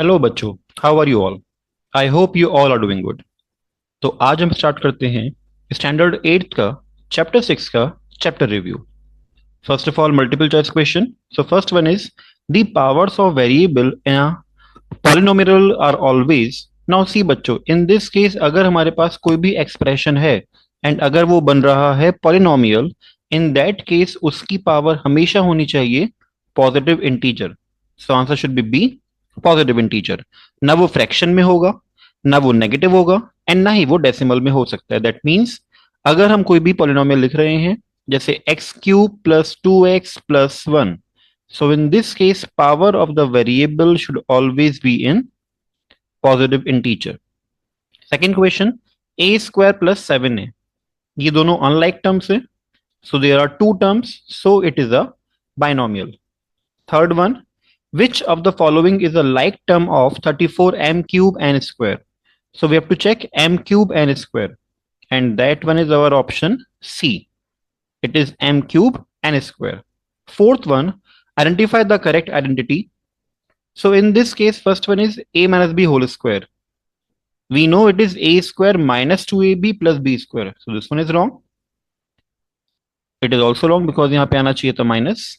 Hello बच्चों, how are you all? I hope you all are doing good. तो आज हम स्टार्ट करते हैं स्टैंडर्ड एट्थ का चैप्टर 6 का chapter review. First of all, multiple choice question. So first one is the powers of variable in a polynomial are always. Now see बच्चों, in this case अगर हमारे पास कोई भी एक्सप्रेशन है एंड अगर वो बन रहा है पॉलिनोमियल, इन दैट केस उसकी पावर हमेशा होनी चाहिए positive integer. So answer should be b, positive integer. ना वो फ्रैक्शन में होगा, ना वो नेगेटिव होगा, एंड ना ही वो डेसिमल में हो सकता है। दैट मीन्स अगर हम कोई भी पॉलिनोमियल लिख रहे हैं जैसे x cube plus two x plus one, so in this case, power of the variable should always be in positive integer. Second question, a square plus 7a. ये दोनों unlike terms है, so there are two terms, so it is a binomial. Third one, which of the following is a like term of 34 m cube n square? So we have to check m cube n square, and that one is our option C. It is m cube n square. Fourth one, identify the correct identity. So in this case, first one is a minus b whole square. We know it is a square minus 2ab plus b square. So this one is wrong. It is also wrong because यहाँ पे आना चाहिए था minus.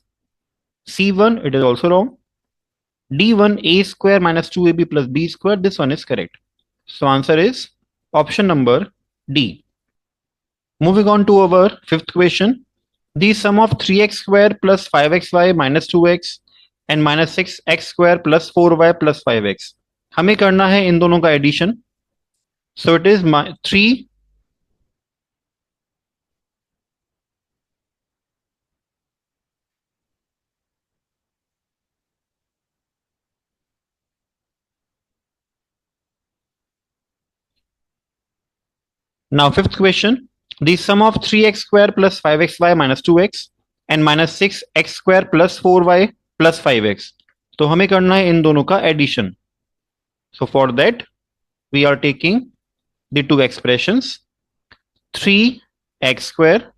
C1, it is also wrong. D1, a square minus 2ab plus b square. This one is correct. So answer is option number D. Moving on to our fifth question. The sum of 3x square plus 5xy minus 2x and minus 6x square plus 4y plus 5x. हमें करना है इन दोनों का addition. So it is 3. Now fifth question. The sum of 3x square plus 5xy minus 2x and minus 6x square plus 4y plus 5x. तो हमें करना है इन दोनों का addition. So for that we are taking the two expressions, 3x square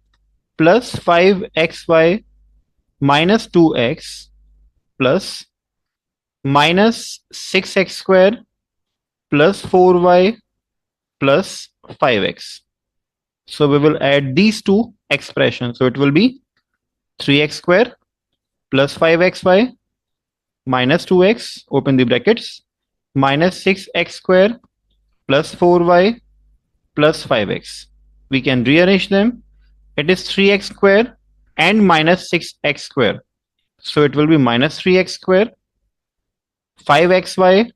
plus 5xy minus 2x plus minus 6x square plus 4y plus 5x. So we will add these two expressions. So it will be 3x square plus 5xy minus 2x, open the brackets, minus 6x square plus 4y plus 5x. We can rearrange them. It is 3x square and minus 6x square. So it will be minus 3x square, 5xy.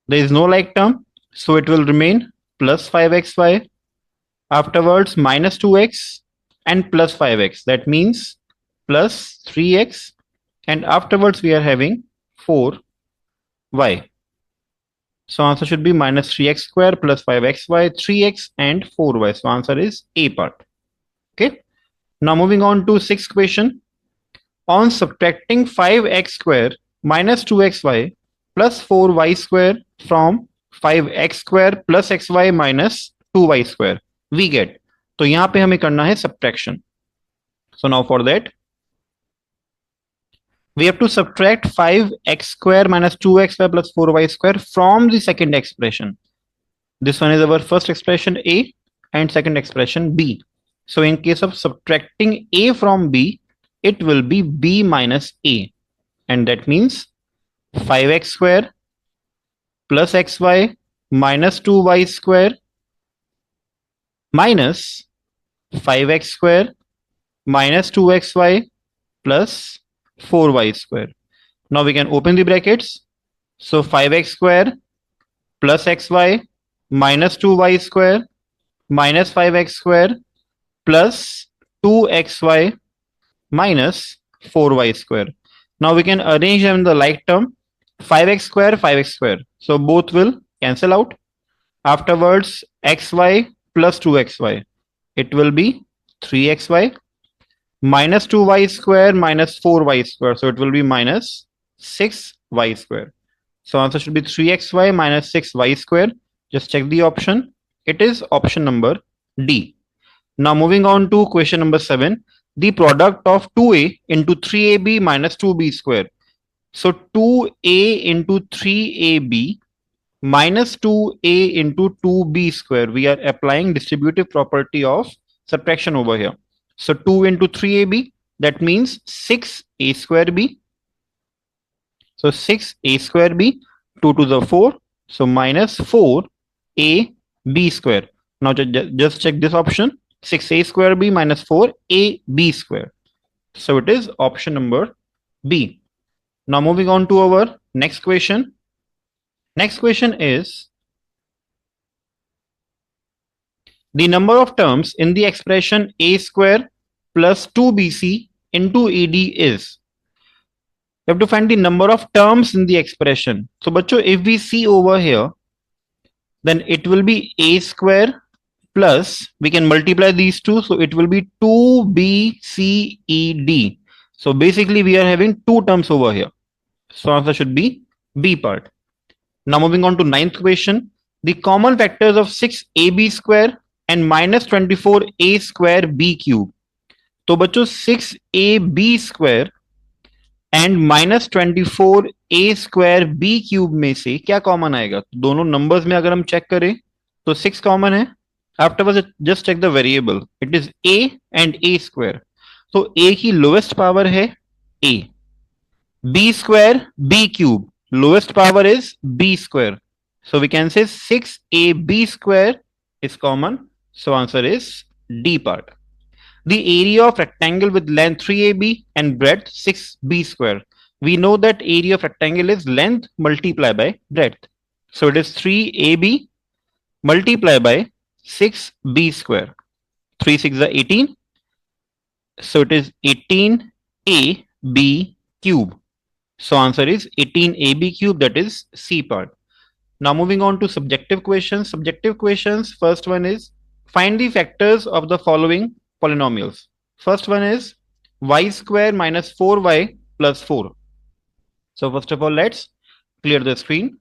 There is no like term, so it will remain plus 5xy. Afterwards, minus 2x and plus 5x. That means plus 3x. And afterwards, we are having 4y. So answer should be minus 3x square plus 5xy, 3x and 4y. So answer is A part. Okay. Now moving on to sixth question. On subtracting 5x square minus 2xy plus 4y square from 5x square plus xy minus 2y square, we get. तो यहां पे हमें करना है subtraction. So now for that, we have to subtract 5x square minus 2xy plus 4y square from the second expression. This one is our first expression A and second expression B. So in case of subtracting A from B, it will be B minus A. And that means 5x square plus xy minus 2y square minus 5x square minus 2xy plus 4y square. Now we can open the brackets. So 5x square plus xy minus 2y square minus 5x square plus 2xy minus 4y square. Now we can arrange them in the like term. 5x square, 5x square. So both will cancel out. Afterwards, xy plus 2xy. It will be 3xy minus 2y square minus 4y square. So it will be minus 6y square. So answer should be 3xy minus 6y square. Just check the option. It is option number D. Now moving on to question number 7. The product of 2a into 3ab minus 2b square. So 2a into 3ab minus 2a into 2b square. We are applying distributive property of subtraction over here. So 2 into 3ab, that means 6a square b. So 6a square b, 2 to the 4. So minus 4a b square. Now just check this option. 6a square b minus 4ab square. So it is option number B. Now moving on to our next question. Next question is the number of terms in the expression a square plus 2bc into ed is. You have to find the number of terms in the expression. So bachcho, if we see over here, then it will be a square plus, we can multiply these two, so it will be 2bced. So basically we are having two terms over here. So answer should be B part. Now moving on to ninth question. The common factors of 6ab square and minus 24a square b cube. तो बच्चों 6ab square and minus 24a square b cube में से क्या common आएगा? दोनों numbers में अगर हम चेक करें तो 6 कॉमन है. Afterwards just check the variable. It is a and a square. तो a की लोएस्ट पावर है a. b square b cube, lowest power is b square. So we can say 6ab square is common. So answer is D part. The area of rectangle with length 3ab and breadth 6b square. We know that area of rectangle is length multiplied by breadth. So it is 3ab multiplied by 6b square. 3 6 is 18. So it is 18ab cube. So answer is 18ab cube, that is C part. Now moving on to subjective questions. Subjective questions, first one is find the factors of the following polynomials. First one is y square minus 4y plus 4. So first of all, let's clear the screen.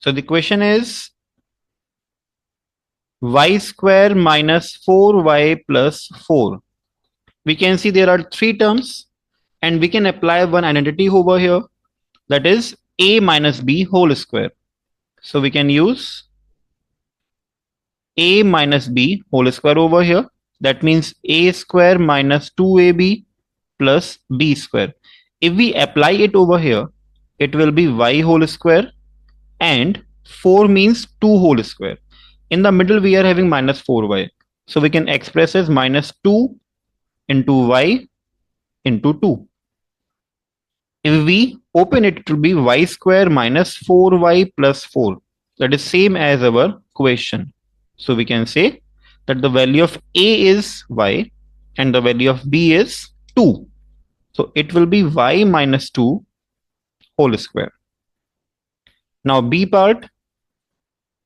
So the question is y square minus 4y plus 4. We can see there are three terms and we can apply one identity over here, that is a minus b whole square. So we can use a minus b whole square over here. That means a square minus 2ab plus b square. If we apply it over here, it will be y whole square and 4 means 2 whole square. In the middle we are having minus 4y. So we can express as minus 2 into y into 2. If we open it, it will be y square minus 4y plus 4. That is same as our question. So we can say that the value of a is y and the value of b is 2. So it will be y minus 2 whole square. Now b part,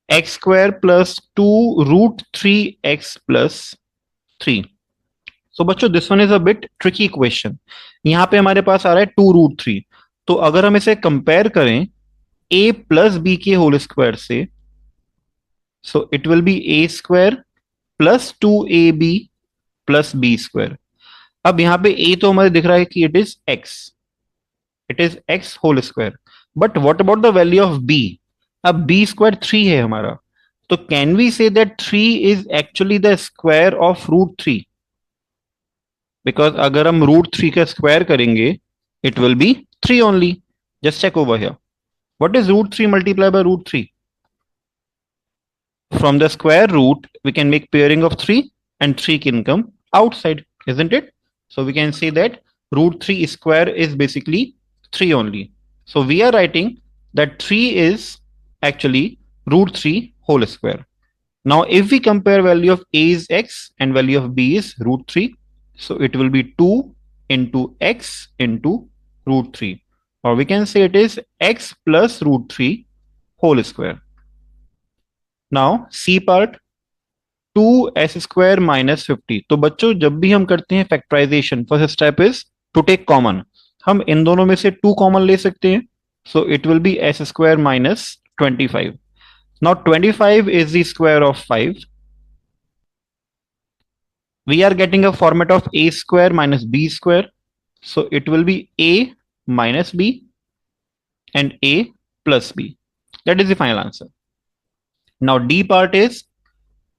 x square plus 2 root 3x plus 3. So बच्चों this one is a bit tricky question. यहाँ पे हमारे पास आ रहा है 2 root 3. तो अगर हम इसे कंपेयर करें a plus b के होल स्क्वायर से, so it will be a square plus 2ab plus b square. अब यहाँ पे a तो हमारे दिख रहा है कि it is x whole square. But what about the value of b? अब b square 3 है हमारा. तो can we say that 3 is actually the square of root 3? Because अगर हम root 3 का square करेंगे, it will be 3 only. Just check over here. What is root 3 multiplied by root 3? From the square root, we can make pairing of 3 and 3 can come outside, isn't it? So we can say that root 3 square is basically 3 only. So we are writing that 3 is actually root 3 whole square. Now if we compare value of a is x and value of b is root 3, so it will be 2 into x into root 3. Or we can say it is x plus root 3 whole square. Now C part, 2s square minus 50. तो बच्चों जब भी हम करते हैं factorisation, first step is to take common. हम इन दोनों में से 2 कॉमन ले सकते हैं. So it will be s square minus 25. Now 25 is the square of 5. we are getting a format of a square minus b square. So it will be a minus b and a plus b. That is the final answer. Now D part is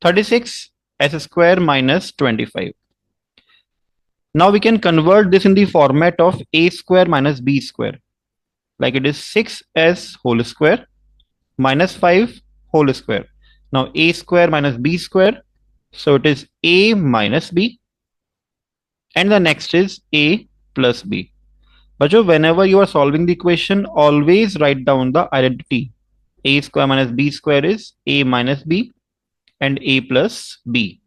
36 s square minus 25. Now we can convert this in the format of a square minus b square. Like it is 6s whole square minus 5 whole square. Now a square minus b square. So it is a minus b. And the next is a plus b. But whenever you are solving the equation, always write down the identity. A square minus b square is a minus b and a plus b,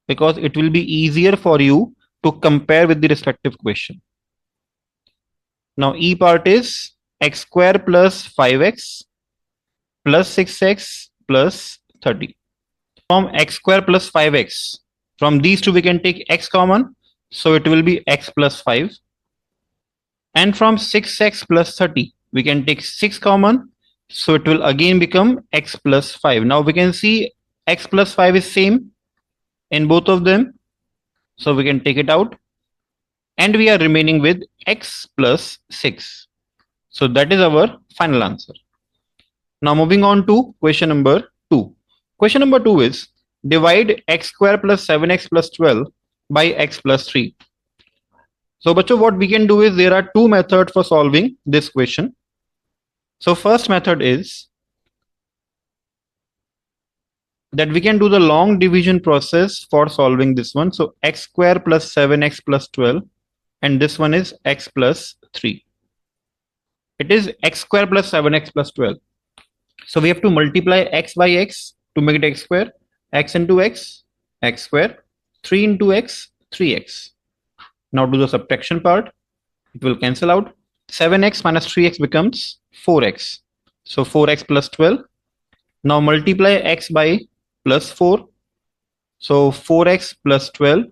because it will be easier for you to compare with the respective question. Now E part is x square plus 5x plus 6x plus 30. From x square plus 5x, from these two we can take x common, so it will be x plus 5. And from 6x plus 30, we can take 6 common, so it will again become x plus 5. Now we can see x plus 5 is same in both of them, so we can take it out. And we are remaining with x plus 6. So that is our final answer. Now moving on to question number 2. Question number 2 is divide x square plus 7x plus 12 by x plus 3. So bachcho, what we can do is there are two methods for solving this question. So first method is that we can do the long division process for solving this one. So x square plus 7x plus 12, and this one is x plus 3. It is x square plus 7x plus 12. So we have to multiply x by x to make it x square, x into x, x square, 3 into x, 3x. Now do the subtraction part. It will cancel out. 7x minus 3x becomes 4x. So 4x plus 12. Now multiply x by plus 4. So 4x plus 12.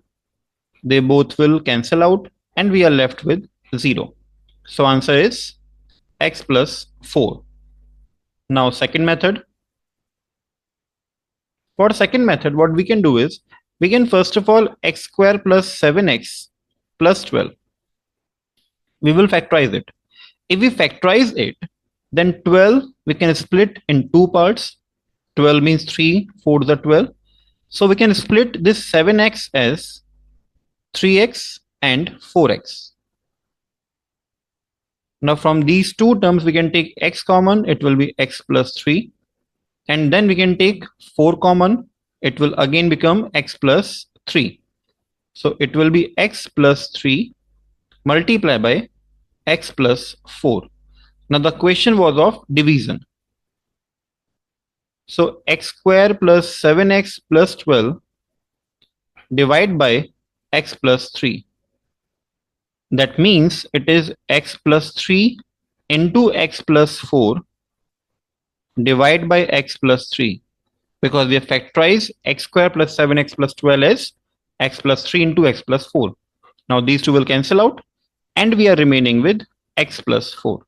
They both will cancel out and we are left with 0. So answer is x plus 4. Now second method. For second method, what we can do is we can first of all x square plus 7x plus 12. We will factorize it. If we factorize it, then 12 we can split in two parts. 12 means 3 4 the 12. So we can split this 7x as 3x and 4x. Now from these two terms we can take x common, it will be x plus 3. And then we can take 4 common, it will again become x plus 3. So it will be x plus 3 multiplied by x plus 4. Now the question was of division. So x square plus 7x plus 12 divided by x plus 3. That means it is x plus 3 into x plus 4 divided by x plus 3, because we have factorized x square plus 7x plus 12 as x plus 3 into x plus 4. Now these two will cancel out and we are remaining with x plus 4.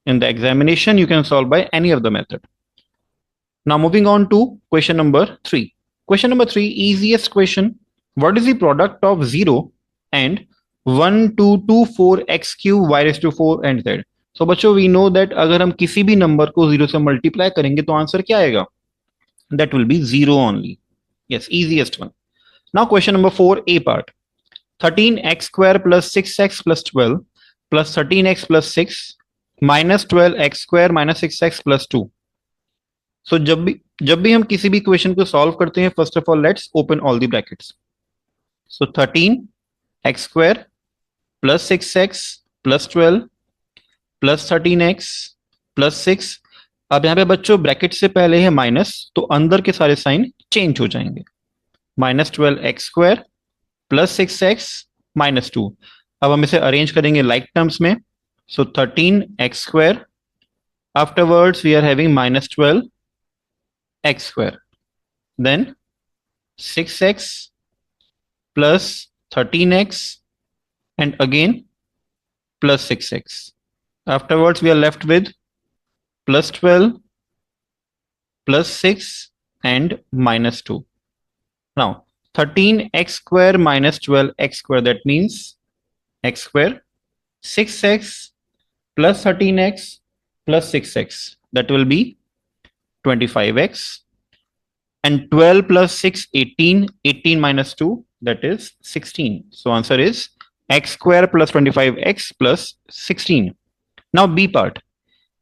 In the examination, you can solve by any of the method. Now moving on to question number 3. Question number 3, easiest question. What is the product of 0 and 1, 2, 2, 4, x cube, y raised to 4 and z? So बच्चों, we know that अगर हम किसी भी number को 0 से multiply करेंगे तो answer क्या आएगा? That will be 0 only. Yes, easiest one. Now question number 4, A part. 13x square plus 6x plus 12 plus 13x plus 6 minus 12x square minus 6x plus 2. So जब भी हम किसी भी क्वेश्चन को सॉल्व करते हैं, first of all let's open all the brackets. So 13x square plus 6x plus 12 plus 13x plus 6. अब यहाँ पे बच्चों ब्रैकेट से पहले है माइनस, तो अंदर के सारे साइन चेंज हो जाएंगे. Minus 12x square plus 6x minus 2. अब हम इसे अरेंज करेंगे लाइक टर्म्स में. So 13x square, afterwards we are having minus 12x square, then 6x plus 13x and again plus 6x. Afterwards we are left with plus 12 plus 6 and minus 2. Now 13x square minus 12x square, that means x square. 6x plus 13x plus 6x, that will be 25x. And 12 plus 6, 18. 18 minus 2, that is 16. So answer is x square plus 25x plus 16. Now B part.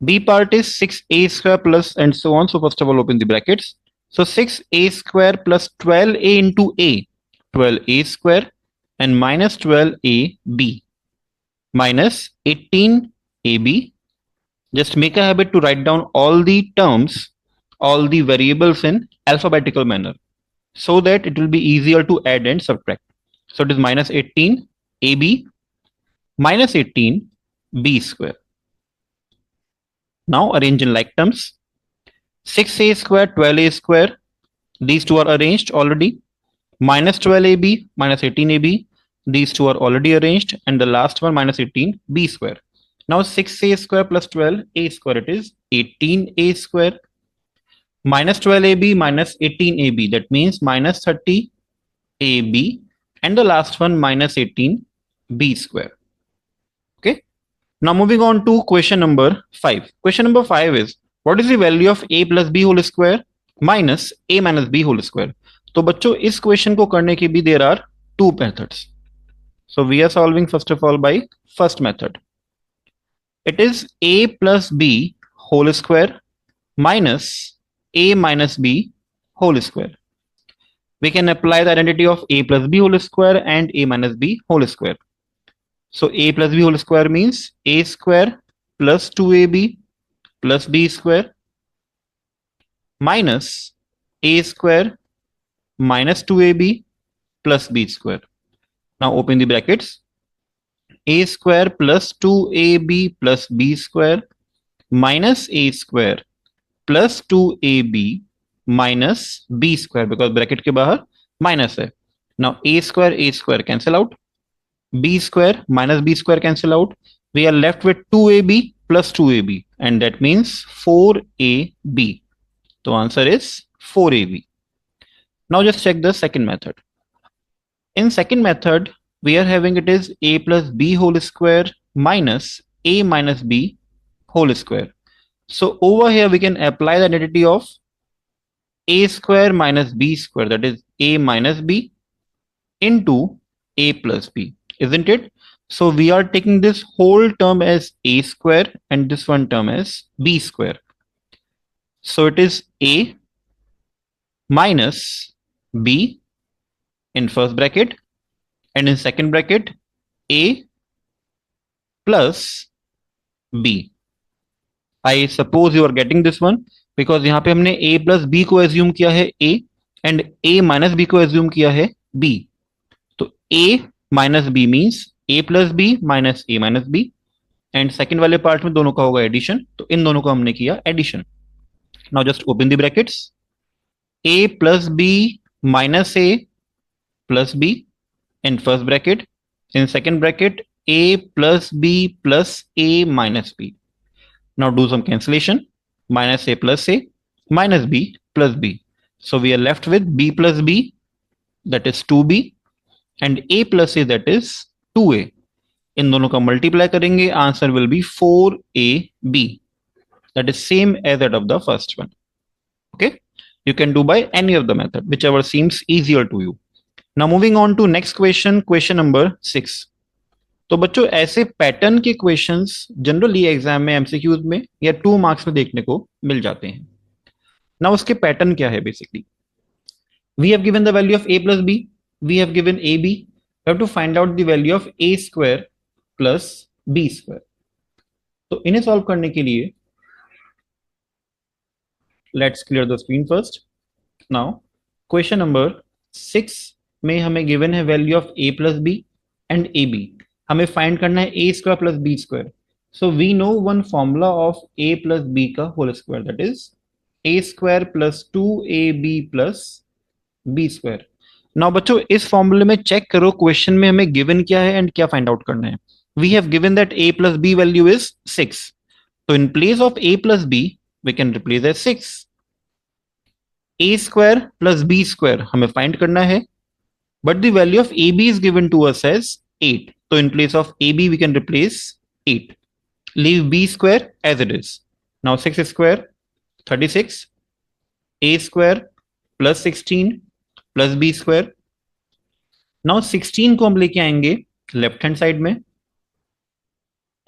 B part is 6a square plus and so on. So first of all, open the brackets. So 6a square plus 12a into a, 12a square, and minus 12ab minus 18ab. Just make a habit to write down all the terms, all the variables in alphabetical manner, so that it will be easier to add and subtract. So it is minus 18ab minus 18b square. Now arrange in like terms. 6a square, 12a square, these two are arranged already. Minus 12ab minus 18ab, these two are already arranged, and the last one minus 18b square. Now 6a square plus 12a square, it is 18a square minus 12ab minus 18ab, that means minus 30ab, and the last one minus 18b square. Okay. Now moving on to question number 5. Question number 5 is, what is the value of a plus b whole square minus a minus b whole square? तो बच्चों इस question को करने के भी there are two methods. So we are solving first of all by first method. It is a plus b whole square minus a minus b whole square. We can apply the identity of a plus b whole square and a minus b whole square. So a plus b whole square means a square plus 2ab plus b square minus a square minus 2ab plus b square. Now open the brackets. A square plus 2ab plus b square minus a square plus 2ab minus b square, because bracket के बाहर minus है. Now a square cancel out, b square minus b square cancel out. We are left with 2ab plus 2ab, and that means 4ab. So answer is 4ab. Now just check the second method. In second method, we are having it is a plus b whole square minus a minus b whole square. So over here we can apply the identity of a square minus b square, that is a minus b into a plus b, isn't it? So we are taking this whole term as a square and this one term as b square. So it is a minus b in first bracket, and in second bracket a plus b. I suppose you are getting this one, because यहाँ पे हमने a plus b को assume किया है a and a minus b को assume किया है b. तो a minus b means a plus b minus a minus b, and second वाले पार्ट में दोनों का होगा एडिशन, तो इन दोनों को हमने किया addition. Now just open the brackets. a plus b minus a plus b in first bracket. In second bracket, a plus b plus a minus b. Now do some cancellation. Minus a plus a minus b plus b. So we are left with b plus b, that is 2b, and a plus a, that is 2a. इन दोनों का multiply करेंगे, answer will be 4ab. That is same as that of the first one. Okay, you can do by any of the method, whichever seems easier to you. Now moving on to next question, question number 6. तो बच्चों ऐसे pattern के questions generally exam में MCQs में या 2 marks में देखने को मिल जाते हैं. ना उसके पैटर्न क्या है? Basically we have given the value of a plus b, we have given ab, we have to find out the value of a square plus b square. तो इन्हें सॉल्व करने के लिए let's clear the screen first. Now question number 6 में हमें given है value of a plus b and ab. हमें फाइंड करना है a square plus b square. So we know one formula of a plus b का whole square, that is a square plus 2ab plus b square. Now बच्चों इस फॉर्मूले में check करो question में हमें गिवन क्या है एंड क्या फाइंड आउट करना है. We have given that a plus b value is 6. तो in place of a plus b we can replace as 6. a square plus b square हमें फाइंड करना है. but the value of AB is given to us as 8. So in place of AB we can replace 8. Leave B square as it is. Now 6 square 36, A square plus 16 plus B square. Now 16 को हम लेके आएंगे left hand side में,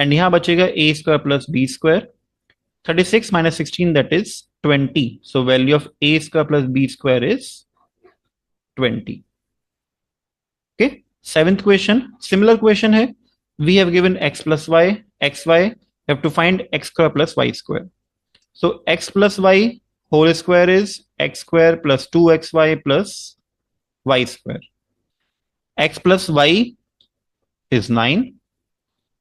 and यहां बचेगा A square plus B square. 36 minus 16, that is 20. So value of a square plus b square is 20. Okay. Seventh question, similar question है. We have given x plus y, xy. We have to find x square plus y square. So x plus y whole square is x square plus 2xy plus y square. X plus y is 9,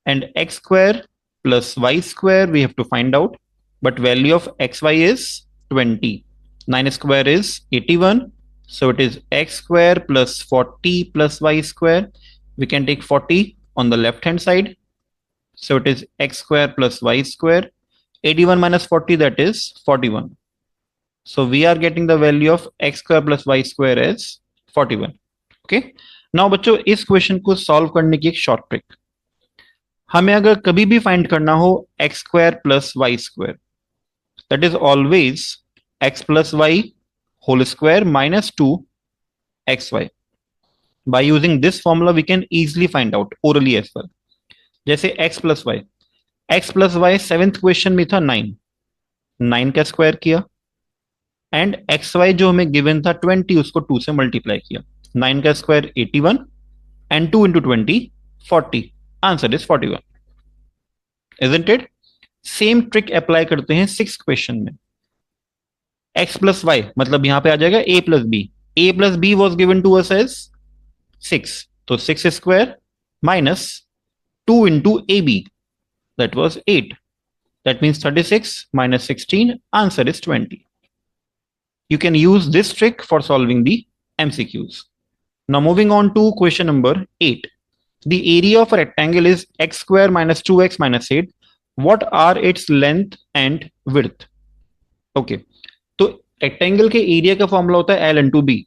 and x square plus y square we have to find out, but value of xy is 20. 9 square is 81, so it is x square plus 40 plus y square. We can take 40 on the left hand side, so it is x square plus y square. 81 minus 40, that is 41. So we are getting the value of x square plus y square as 41. Okay. Now बच्चों इस question को solve करने की एक short trick. हमें अगर कभी भी फाइंड करना हो x square plus y square, that is always x plus y whole square minus 2 x y. By using this formula we can easily find out orally as well. जैसे x plus y seventh question में था 9, 9 का square किया, and x Y जो हमें given था 20, उसको 2 से मल्टीप्लाई किया. 9 का square 81 and 2 into 20 40. Answer is 41. Isn't it? Same trick apply करते हैं सिक्स क्वेश्चन में. x प्लस वाई मतलब यहां पे आ जाएगा a plus b. a plus b was given to us as 6, तो 6 square minus 2 into ab, that was 8. That means 36 minus 16, answer is 20. You can use this trick for solving the MCQs. Now moving on to question number 8. The area of a rectangle is x square minus 2x minus 8. What are its length and width? Okay. तो rectangle के area का formula होता है L into B.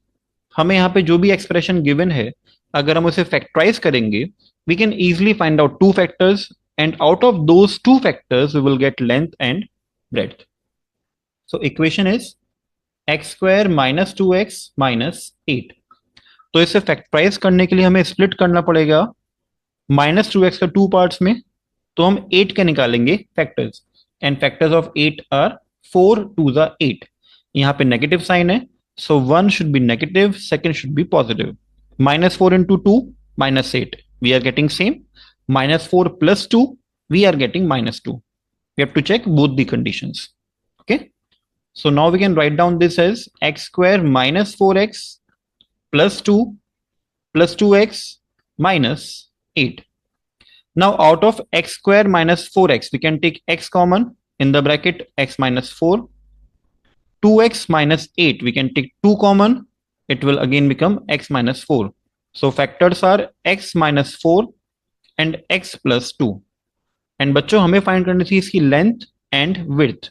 हमें यहाँ पे जो भी एक्सप्रेशन गिवन है, अगर हम उसे फैक्टराइज करेंगे, we can easily find out two factors, and out of those two factors we will get length and breadth. So equation is x square minus 2x minus 8. तो इसे फैक्टराइज करने के लिए हमें स्प्लिट करना पड़ेगा माइनस 2x का 2 parts में. तो हम 8 के निकालेंगे factors, and factors of 8 are 4 2 ज़ा 8. यहाँ पे नेगेटिव साइन है, so 1 should be negative, second should be positive. Minus 4 into 2 minus 8, we are getting same. Minus 4 plus 2, we are getting minus 2. We have to check both the conditions. Okay. So now we can write down this as x square minus 4x plus 2 plus 2x minus 8. Now out of x square minus 4x, we can take x common in the bracket, x minus 4. 2x minus 8, we can take 2 common, it will again become x minus 4. So factors are x minus 4 and x plus 2. And बच्चों हमें find करनी थी इसकी length and width.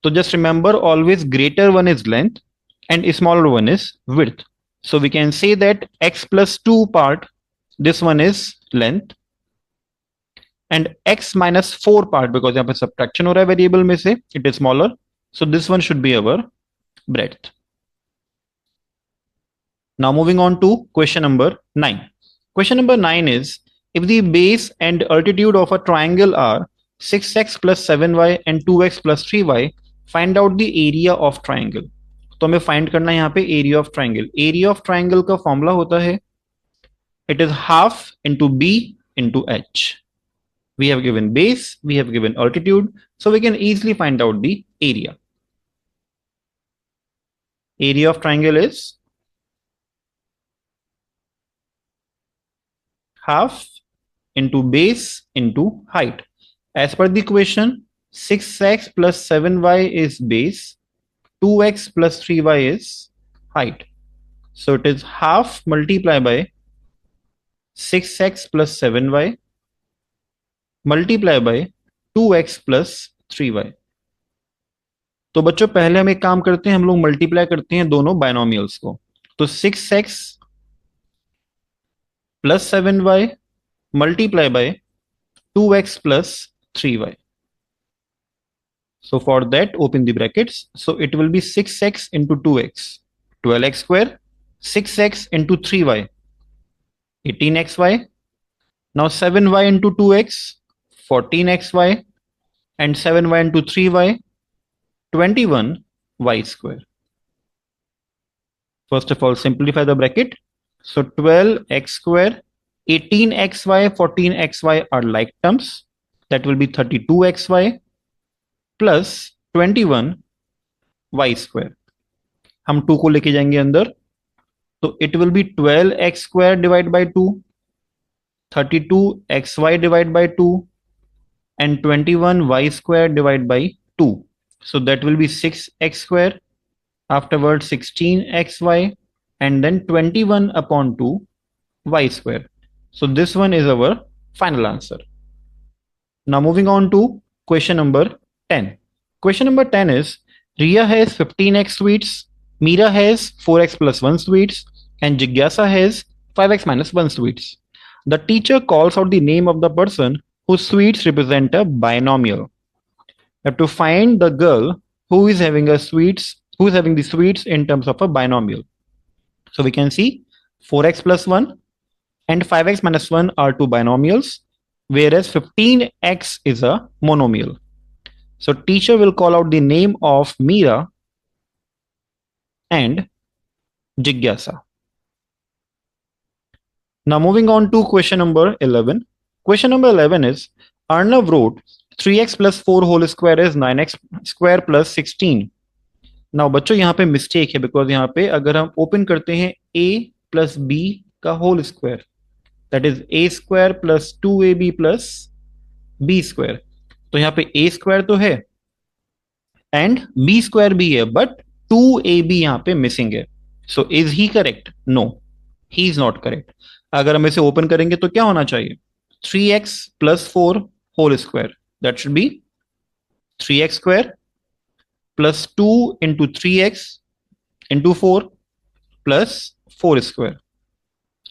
तो just remember always greater one is length and smaller one is width. So we can say that x plus 2 part, this one is length, and x minus 4 part, because यहाँ पे subtraction हो रहा है variable में से, it is smaller, so this one should be our breadth. Now moving on to question number 9. Question number 9 is, if the base and altitude of a triangle are 6x plus 7y and 2x plus 3y, find out the area of triangle. तो हमें find करना है यहाँ पे area of triangle. Area of triangle का formula होता है, it is half into b into h. We have given base, we have given altitude, so we can easily find out the area. Area of triangle is half into base into height. As per the question, 6x plus 7y is base, 2x plus 3y is height. So it is half multiplied by 6x plus 7y multiplied by 2x plus 3y. तो बच्चों पहले हम एक काम करते हैं, हम लोग मल्टीप्लाई करते हैं दोनों बायनोमियल्स को. तो 6x plus 7y multiply by 2x plus 3y. So for that, open the brackets. So it will be 6x into 2x, 12x square, 6x into 3y, 18xy. Now 7y into 2x, 14xy, and 7y into 3y, 21y square. First of all, simplify the bracket. So 12x square, 18xy, 14xy are like terms. That will be 32xy plus 21y square. हम 2 को लेके जाएंगे अंदर, तो it will be 12x square divided by 2, 32xy divided by 2, and 21y square divided by 2. So that will be 6x square, afterwards 16xy, and then 21 upon 2 y square. So this one is our final answer. Now moving on to question number 10. Question number 10 is, Riya has 15x sweets, Meera has 4x plus 1 sweets, and Jigyasa has 5x minus 1 sweets. The teacher calls out the name of the person whose sweets represent a binomial. You have to find the girl who is having the sweets in terms of a binomial. So we can see 4x plus 1 and 5x minus 1 are two binomials, whereas 15x is a monomial. So teacher will call out the name of Meera and Jigyasa. Now moving on to question number 11. Question number 11 is, Arnav wrote 3x plus 4 whole square is 9x square plus 16. Now बच्चों यहाँ पे mistake है, because यहाँ पे अगर हम open करते हैं a प्लस b का whole square, that is a square plus 2ab plus b square, तो यहाँ पे a स्क्वायर तो है एंड b स्क्वायर भी है, बट 2ab यहाँ पे मिसिंग है. So is he correct? No, he is not correct. अगर हम इसे ओपन करेंगे तो क्या होना चाहिए? 3x plus 4 whole square, that should be 3x square plus 2 into 3x into 4 plus 4 square.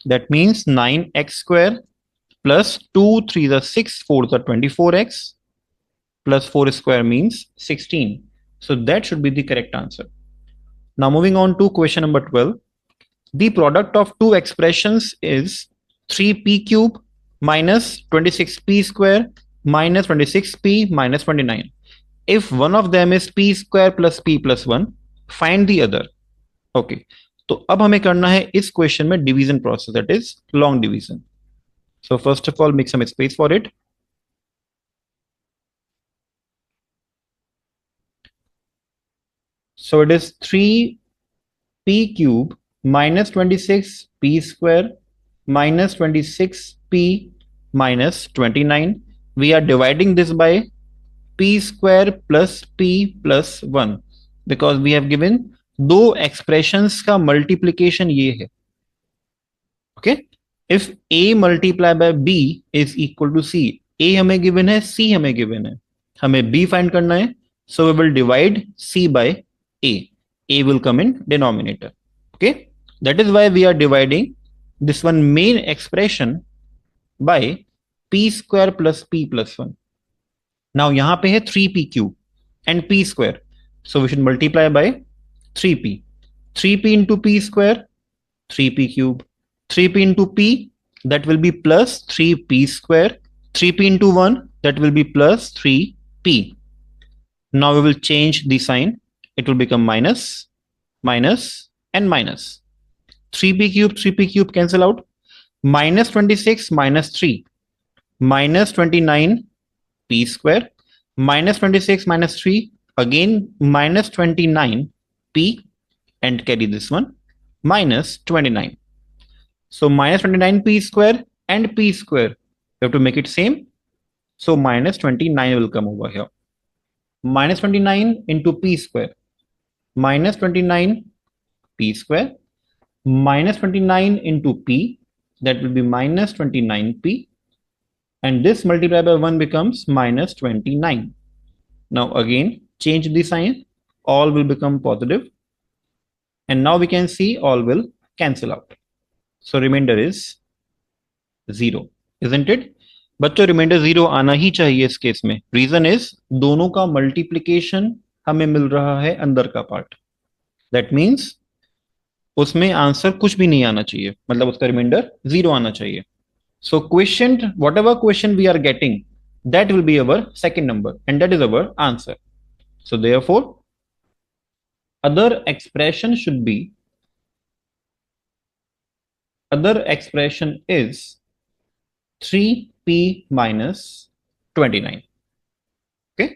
That means 9x square plus 2, 3 the 6, 4 the 24x plus 4 square means 16. So that should be the correct answer. Now moving on to question number 12. The product of two expressions is 3p cube minus 26p square minus 26p minus 29. If one of them is p square plus p plus 1, find the other. Okay, तो अब हमें करना है इस question में division process, that is long division. So first of all make some space for it. So it is 3p cube minus 26p square minus 26p minus 29. We are dividing this by p square plus p plus 1 because we have given दो expressions का multiplication ये है. Okay, if a multiply by b is equal to c, a हमें given है, c हमें given है, हमें b find करना है, so we will divide c by a will come in denominator. Okay, that is why we are dividing this one main expression by p square plus p plus 1. Now यहाँ पे है 3p cube and p square, so we should multiply by 3p. 3p into p square, 3p cube. 3p into p, that will be plus 3p square. 3p into 1, that will be plus 3p. Now we will change the sign. It will become minus, minus, and minus. 3p cube cancel out. Minus 26 minus 3. Minus 29 p square minus 26 minus 3, again minus 29 p, and carry this one minus 29. So minus 29 p square and p square, you have to make it same, so minus 29 will come over here. Minus 29 into p square, minus 29 p square minus 29 into p, that will be minus 29p, and this multiplied by 1 becomes minus 29. Now again change the sign, all will become positive, and now we can see all will cancel out. So remainder is 0, isn't it? बच्चों reminder 0 आना ही चाहिए इस case में. Reason is दोनों का multiplication हमें मिल रहा है अंदर का पार्ट. दैट मीन्स उसमें आंसर कुछ भी नहीं आना चाहिए, मतलब उसका रिमाइंडर 0 आना चाहिए. So question, whatever question we are getting, that will be our second number and that is our answer. So therefore other expression should be, other expression is 3p minus 29. Okay,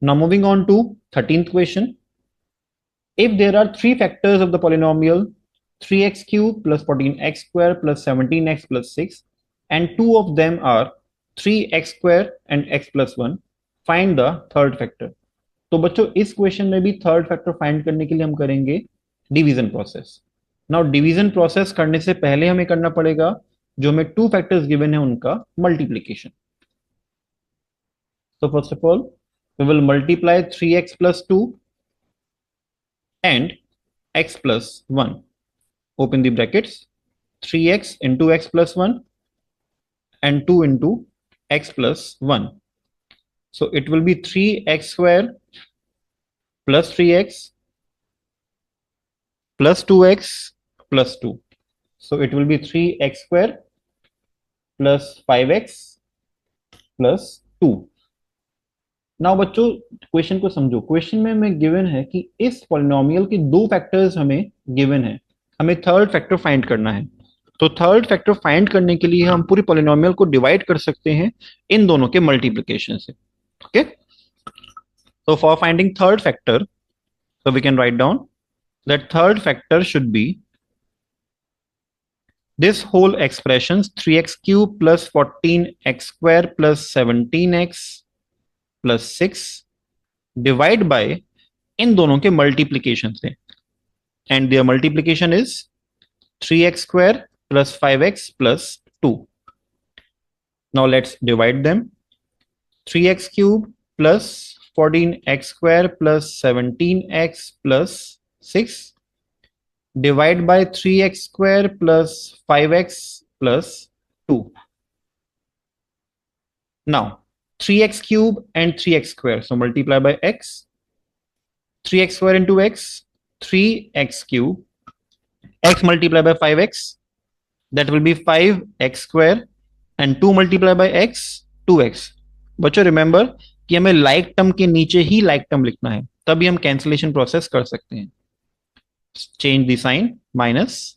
now moving on to 13th question. If there are three factors of the polynomial 3x cube plus 14x square plus 17x plus 6 and two of them are 3x square and x plus 1, find the third factor. तो बच्चों इस question में भी third factor find करने के लिए हम करेंगे division process. Now division process करने से पहले हमें करना पड़ेगा जो हमें टू फैक्टर्स गिवन है उनका multiplication. So first of all we will multiply 3x plus 2 and x plus 1. Open the brackets. 3x into x plus 1 and 2 into x plus 1. So it will be 3x square plus 3x plus 2x plus 2. So it will be 3x square plus 5x plus 2. Now बच्चों question को समझो. Question में हमें given है कि इस polynomial के दो फैक्टर्स हमें गिवन है, हमें थर्ड फैक्टर फाइंड करना है. तो थर्ड फैक्टर फाइंड करने के लिए हम पूरी पॉलिनोमियल को डिवाइड कर सकते हैं इन दोनों के मल्टीप्लिकेशन से. Okay, so for finding third factor, so we can write down that third factor should be this whole expression 3x cube plus 14x square plus 17x plus 6 divide by इन दोनों के multiplication से, and their multiplication is 3x square plus 5x plus 2. Now let's divide them. 3x cube plus 14x square plus 17x plus 6 divide by 3x square plus 5x plus 2. Now 3x cube and 3x square, so multiply by x. 3x square into x, 3x cube, x multiply by 5x, that will be 5x square, and 2 multiply by x, 2x. बच्चों remember कि हमें like term के नीचे ही like term लिखना है, तभी हम cancellation process कर सकते हैं. Change the sign, minus,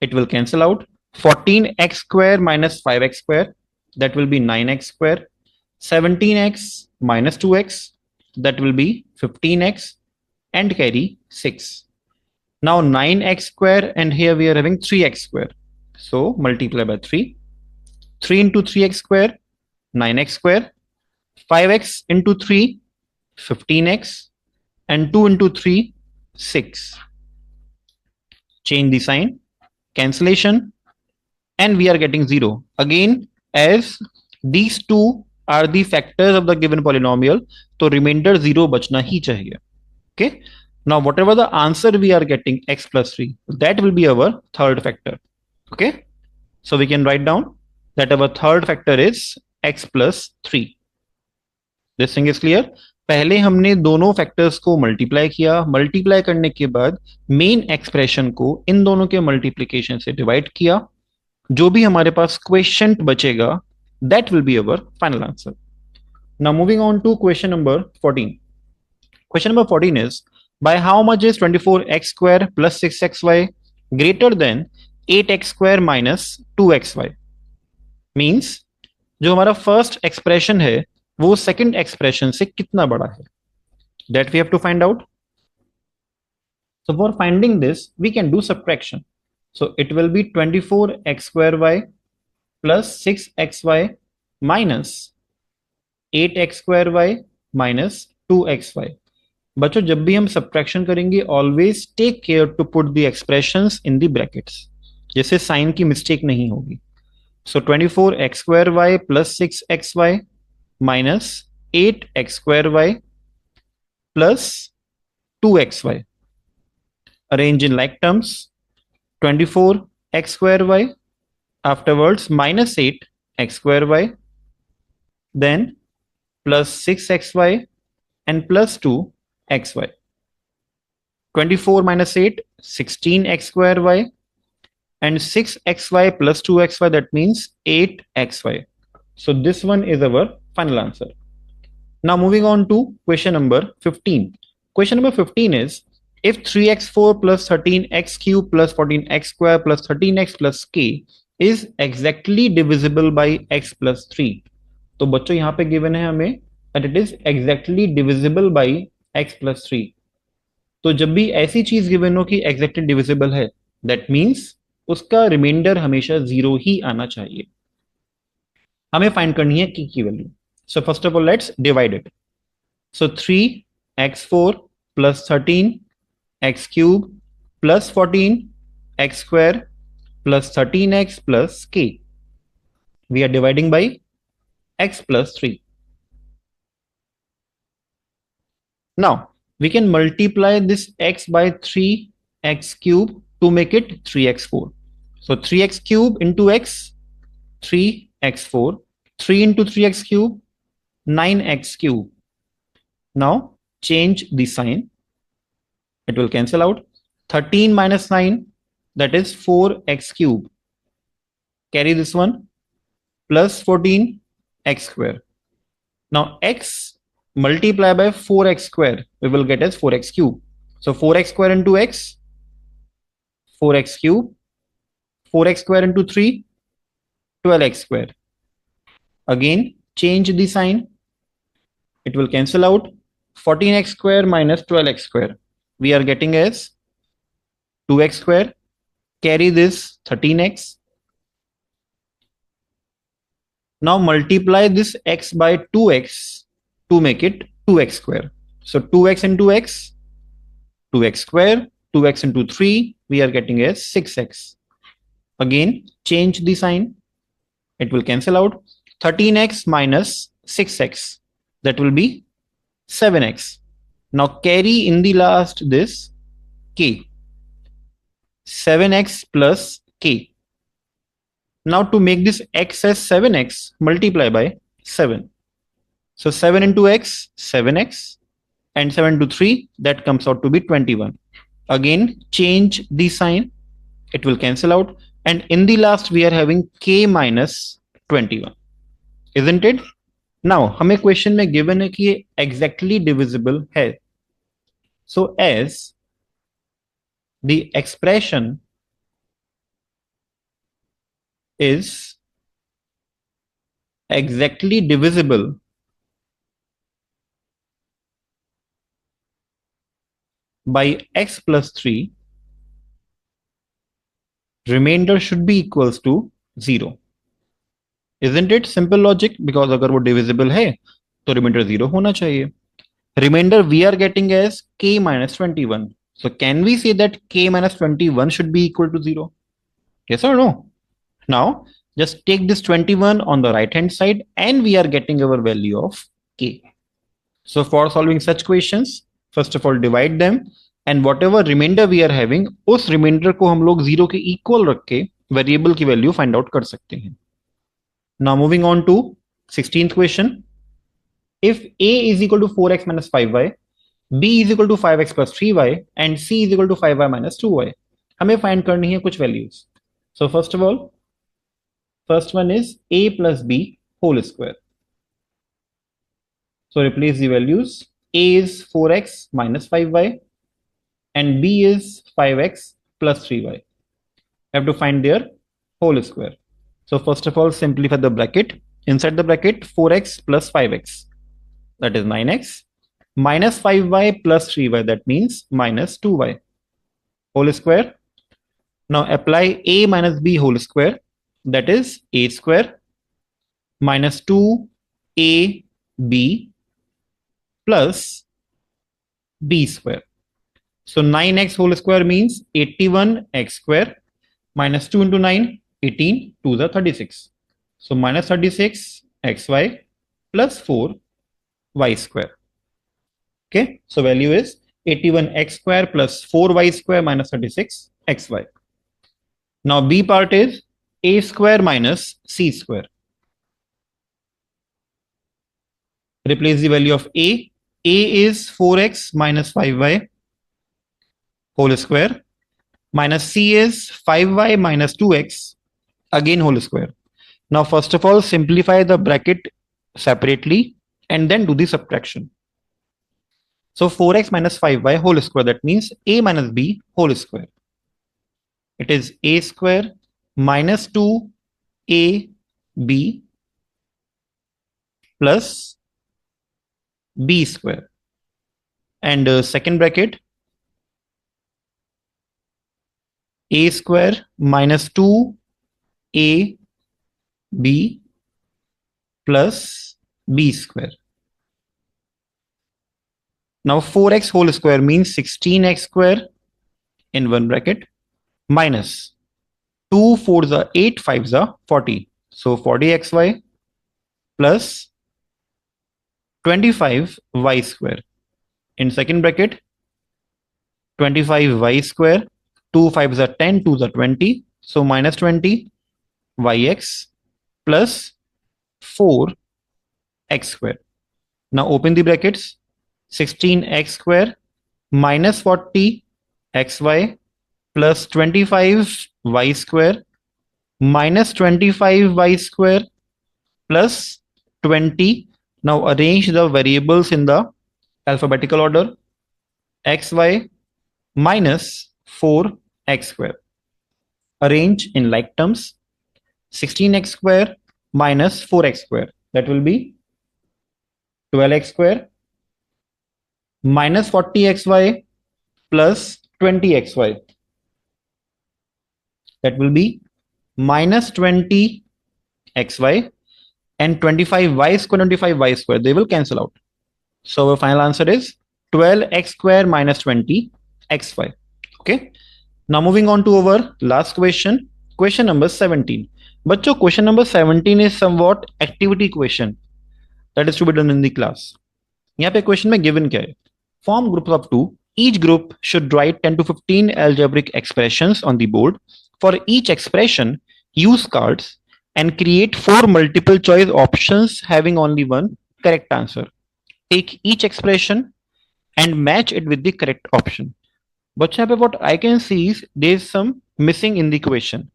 it will cancel out. 14x square minus 5x square, that will be 9x square. 17x minus 2x, that will be 15x, and carry 6. Now 9x square, and here we are having 3x square, so multiply by 3. 3 into 3x square, 9x square. 5x into 3, 15x, and 2 into 3, 6. Change the sign, cancellation, and we are getting 0. Again, as these two are the factors of the given polynomial, तो remainder 0 बचना ही चाहिए. Okay, now whatever the answer we are getting, x plus 3, that will be our third factor. Okay, so we can write down that our third factor is x plus 3. This thing is clear. पहले हमने दोनों factors को multiply किया, multiply करने के बाद main expression को इन दोनों के मल्टीप्लिकेशन से डिवाइड किया. जो भी हमारे पास क्वेश्चन बचेगा, that will be our final answer. Now moving on to question number 14. Question number 14 is, by how much is 24x square plus 6xy greater than 8x square minus 2xy? Means जो हमारा first expression है वो second expression से कितना बड़ा है, that we have to find out. So for finding this we can do subtraction. So it will be 24x square y plus 6xy minus 8x square y minus 2xy. बच्चों जब भी हम subtraction करेंगे always take care to put the expressions in the brackets, जिससे sign की mistake नहीं होगी. सो 24x square y plus 6xy minus 8x square y plus 2xy. Arrange in like terms. 24x square y afterwards minus 8 x square y, then plus 6xy and plus 2 xy. 24 minus 8, 16x square y, and 6xy plus 2xy, that means 8xy. So this one is our final answer. Now moving on to question number 15. Question number 15 is, if 3x4 plus 13x cube plus 14x square plus 13x plus k is exactly divisible by x plus 3. तो बच्चों यहाँ पे given है हमें that it is exactly divisible by x plus 3. तो जब भी ऐसी चीज गिवन हो कि exactly divisible है, that means उसका रिमाइंडर हमेशा 0 ही आना चाहिए. हमें फाइंड करनी है की value. So first of all, let's divide it. So 3x4 plus 13 x cube plus 14 x square plus 13x plus k. We are dividing by x plus 3. Now we can multiply this x by 3x cube to make it 3x4. So 3x cube into x, 3x4, 3 into 3x cube, 9x cube. Now change the sign. It will cancel out. 13 minus 9, that is 4x cube. Carry this one, plus 14 x square. Now x multiply by 4x square, we will get as 4x cube. So 4x square into x, 4x cube, 4x square into 3, 12x square. Again, change the sign. It will cancel out. 14x square minus 12x square. We are getting as 2x square. Carry this 13x. Now multiply this x by 2x to make it 2x square. So 2x into x, 2x square, 2x into 3, we are getting as 6x. Again, change the sign. It will cancel out. 13x minus 6x, that will be 7x. Now carry in the last this k. 7x plus k. Now to make this x as 7x, multiply by 7. So 7 into x, 7x, and 7 to 3, that comes out to be 21. Again, change the sign. It will cancel out. And in the last, we are having k minus 21. Isn't it? Now, हमें question में given है कि ये exactly divisible है. So as the expression is exactly divisible by x plus 3, remainder should be equals to 0. Isn't it simple logic? Because अगर वो divisible है तो remainder 0 होना चाहिए. Remainder we are getting as k minus 21. So can we say that k minus 21 should be equal to 0? Yes or no? Now just take this 21 on the right hand side and we are getting our value of k. So for solving such questions, first of all divide them and whatever remainder we are having, उस remainder को हम लोग 0 के equal रख के variable की value find out कर सकते हैं. Now moving on to 16th question. If a is equal to 4x minus 5y, b is equal to 5x plus 3y, and c is equal to 5y minus 2y, हमें find करनी है कुछ values. So first of all, first one is a plus b whole square. So replace the values. A is 4x minus 5y, and b is 5x plus 3y. I have to find their whole square. So first of all, simplify the bracket. Inside the bracket, 4x plus 5x, that is 9x, minus 5y plus 3y, that means minus 2y, whole square. Now apply a minus b whole square, that is a square minus 2ab plus b square. So 9x whole square means 81x square minus 2 into 9, 18, 2 the 36. So minus 36 xy plus 4 y square. Okay, so value is 81x square plus 4y square minus 36 xy. Now b part is a square minus c square. Replace the value of a. A is 4x minus 5y whole square, minus c is 5y minus 2x again whole square. Now first of all simplify the bracket separately and then do the subtraction. So 4x minus 5y whole square, that means a minus b whole square. It is a square minus 2ab plus b square. And second bracket, a square minus 2ab plus b square. Now 4x whole square means 16x square in one bracket minus 2 4s are 8 5s are 40. So 40xy plus 25y square. In second bracket 25y square, 2 5s are 10, 2s are 20. So minus 20 yx plus 4x square. Now open the brackets. 16x square minus 40xy plus 25y square minus 25y square plus 20. Now arrange the variables in the alphabetical order. xy minus 4x square. Arrange in like terms. 16x square minus 4x square. That will be 12x square minus 40xy plus 20xy. That will be minus 20xy and 25y square, 25y square. They will cancel out. So our final answer is 12x square minus 20xy. Okay. Now moving on to our last question. Question number 17. बच्चों question number 17 is somewhat activity question that is to be done in the class. यहाँ पे question में given क्या है? Form groups of 2. Each group should write 10 to 15 algebraic expressions on the board. For each expression, use cards and create 4 multiple choice options having only one correct answer. Take each expression and match it with the correct option. बच्चों यहाँ पे what I can see is there is some missing in the question.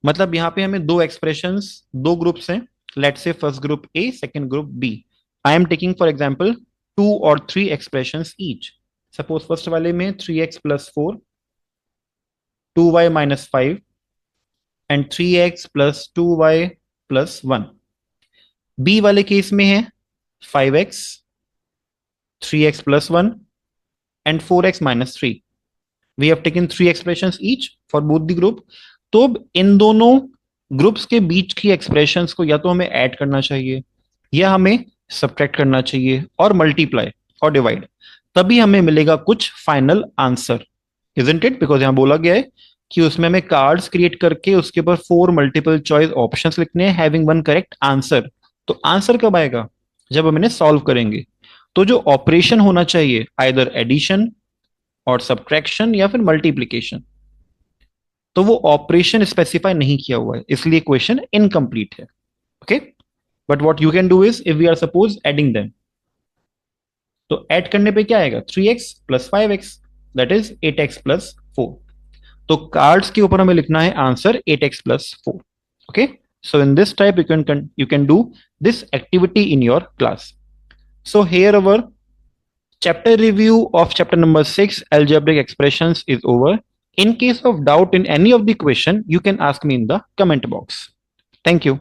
मतलब यहाँ पे हमें दो expressions, दो groups हैं. Let's say first group A, second group B. I am taking for example 2 or 3 expressions each. Suppose first वाले में 3x plus 4, 2y minus 5 and 3x plus 2y plus 1. B वाले केस में है 5x, 3x plus 1 and 4x minus 3. We have taken 3 expressions each for both the group. तो इन दोनों groups के बीच की expressions को या तो हमें ऐड करना चाहिए या हमें सब्ट्रैक्ट करना चाहिए और मल्टीप्लाई और डिवाइड, तभी हमें मिलेगा कुछ final answer. Isn't it? Because यहां बोला गया है कि उसमें हमें कार्ड्स क्रिएट करके उसके ऊपर 4 मल्टीपल चॉइस ऑप्शंस लिखने हैं हैविंग वन करेक्ट आंसर. तो आंसर कब आएगा? जब हम इन्हें सॉल्व करेंगे. तो जो ऑपरेशन होना चाहिए आइदर एडिशन और सब्ट्रैक्शन या फिर मल्टीप्लीकेशन, तो वो ऑपरेशन स्पेसिफाई नहीं किया हुआ है, इसलिए क्वेश्चन इनकम्प्लीट है. Okay, but what you can do is if we are suppose adding them, तो ऐड करने पे क्या आएगा? 3x plus 5x, that is 8x plus 4. तो कार्ड्स के ऊपर हमें लिखना है answer 8x plus 4. Okay, so in this type you can do this activity in your class. So here our chapter review of chapter number 6 algebraic expressions is over. In case of doubt in any of the question, you can ask me in the comment box. Thank you.